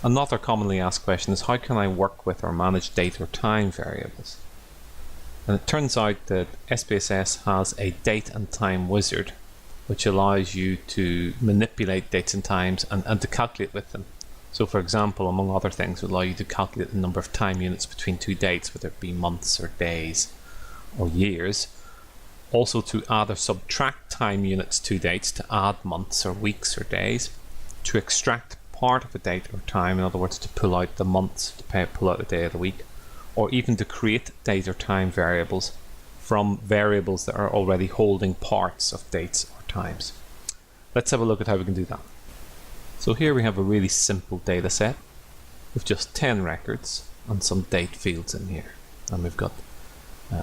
Another commonly asked question is, how can I work with or manage date or time variables? And it turns out that SPSS has a date and time wizard which allows you to manipulate dates and times and to calculate with them. So for example, among other things, it will allow you to calculate the number of time units between two dates, whether it be months or days or years. Also to add or subtract time units to dates, to add months or weeks or days, to extract part of a date or time, in other words to pull out the months, to pull out the day of the week, or even to create date or time variables from variables that are already holding parts of dates or times. Let's have a look at how we can do that. So here we have a really simple data set with just 10 records and some date fields in here. And we've got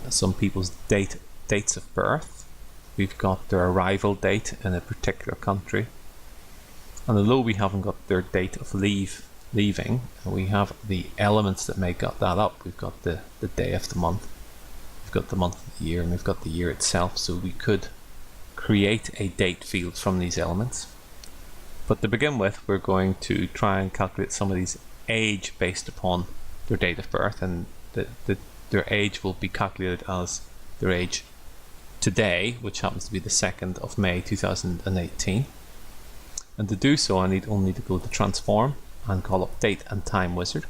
some people's dates of birth. We've got their arrival date in a particular country. And although we haven't got their date of leaving, we have the elements that make that up. We've got the day of the month, we've got the month of the year, and we've got the year itself. So we could create a date field from these elements. But to begin with, we're going to try and calculate somebody's age based upon their date of birth, and their age will be calculated as their age today, which happens to be the 2nd of May 2018. And to do so, I only need to go to transform and call up date and time wizard.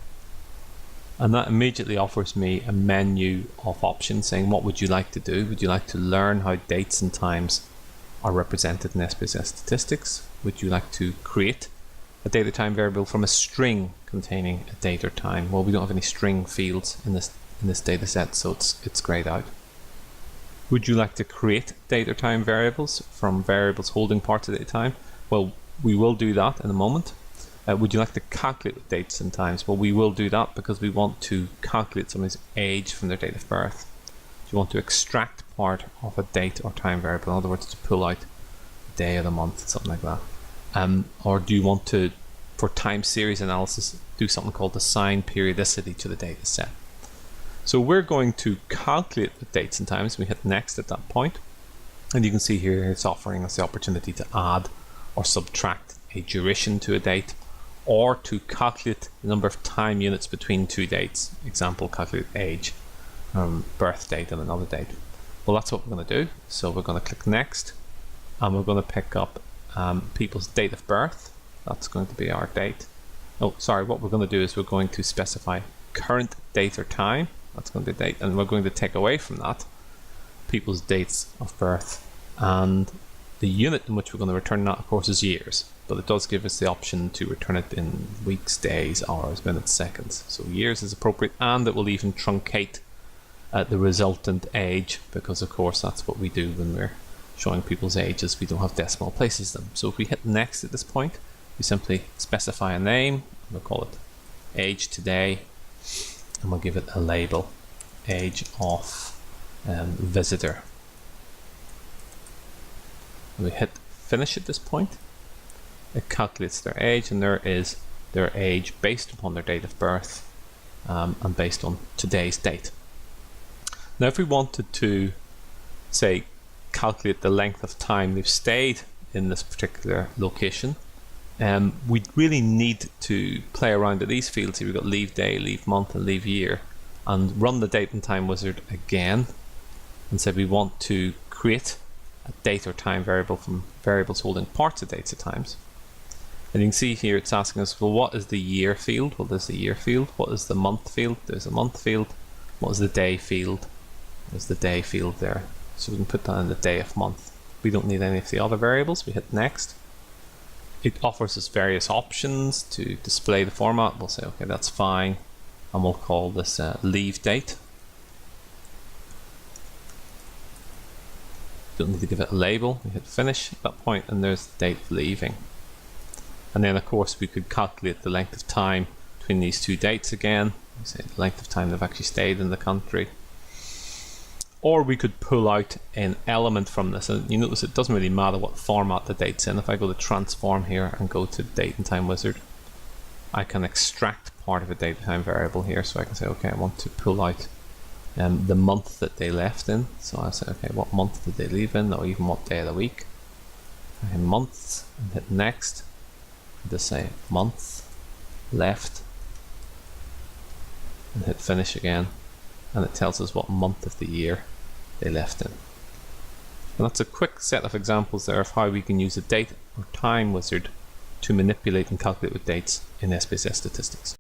And that immediately offers me a menu of options saying, what would you like to do? Would you like to learn how dates and times are represented in SPSS Statistics? Would you like to create a date or time variable from a string containing a date or time? Well, we don't have any string fields in this data set, so it's grayed out. Would you like to create date or time variables from variables holding parts of date or time? Well, we will do that in a moment. Would you like to calculate with dates and times? Well, we will do that because we want to calculate somebody's age from their date of birth. Do you want to extract part of a date or time variable, in other words to pull out the day of the month, something like that? Or do you want to, for time series analysis, do something called the Sine Periodicity to the data set? So we're going to calculate with dates and times. We hit next at that point, and you can see here it's offering us the opportunity to add or subtract a duration to a date, or to calculate the number of time units between two dates. Example, calculate age, birth date and another date. Well, that's what we're going to do. So we're going to click next, and we're going to pick up people's date of birth. That's going to be our date. Oh, sorry, what we're going to do is we're going to specify current date or time. That's going to be date, and we're going to take away from that people's dates of birth, and the unit in which we're going to return that, of course, is years, but it does give us the option to return it in weeks, days, hours, minutes, seconds. So years is appropriate, and it will even truncate the resultant age, because of course that's what we do when we're showing people's ages. We don't have decimal places them. So if we hit next at this point, we simply specify a name. We'll call it age today, and we'll give it a label, age of visitor. We hit finish at this point. It calculates their age, and there is their age based upon their date of birth and based on today's date. Now if we wanted to, say, calculate the length of time they've stayed in this particular location, we really need to play around with these fields here. We've got leave day, leave month and leave year, and run the date and time wizard again and say we want to create a date or time variable from variables holding parts of dates or times. And you can see here it's asking us, well, what is the year field? Well, there's the year field. What is the month field? There's a month field. What is the day field? There's the day field there. So we can put that in the day of month. We don't need any of the other variables. We hit next. It offers us various options to display the format. We'll say, okay, that's fine. And we'll call this leave date. Don't need to give it a label. We hit finish at that point, and there's the date of leaving. And then of course we could calculate the length of time between these two dates again. We say the length of time they've actually stayed in the country. Or we could pull out an element from this, and you notice it doesn't really matter what format the date's in. If I go to transform here and go to date and time wizard, I can extract part of a date and time variable here. So I can say, okay, I want to pull out the month that they left in. So I say, okay, what month did they leave in, or even what day of the week? I hit months and hit next. Just say month. left and hit finish again, and it tells us what month of the year they left in. And that's a quick set of examples there of how we can use a date or time wizard to manipulate and calculate with dates in SPSS Statistics.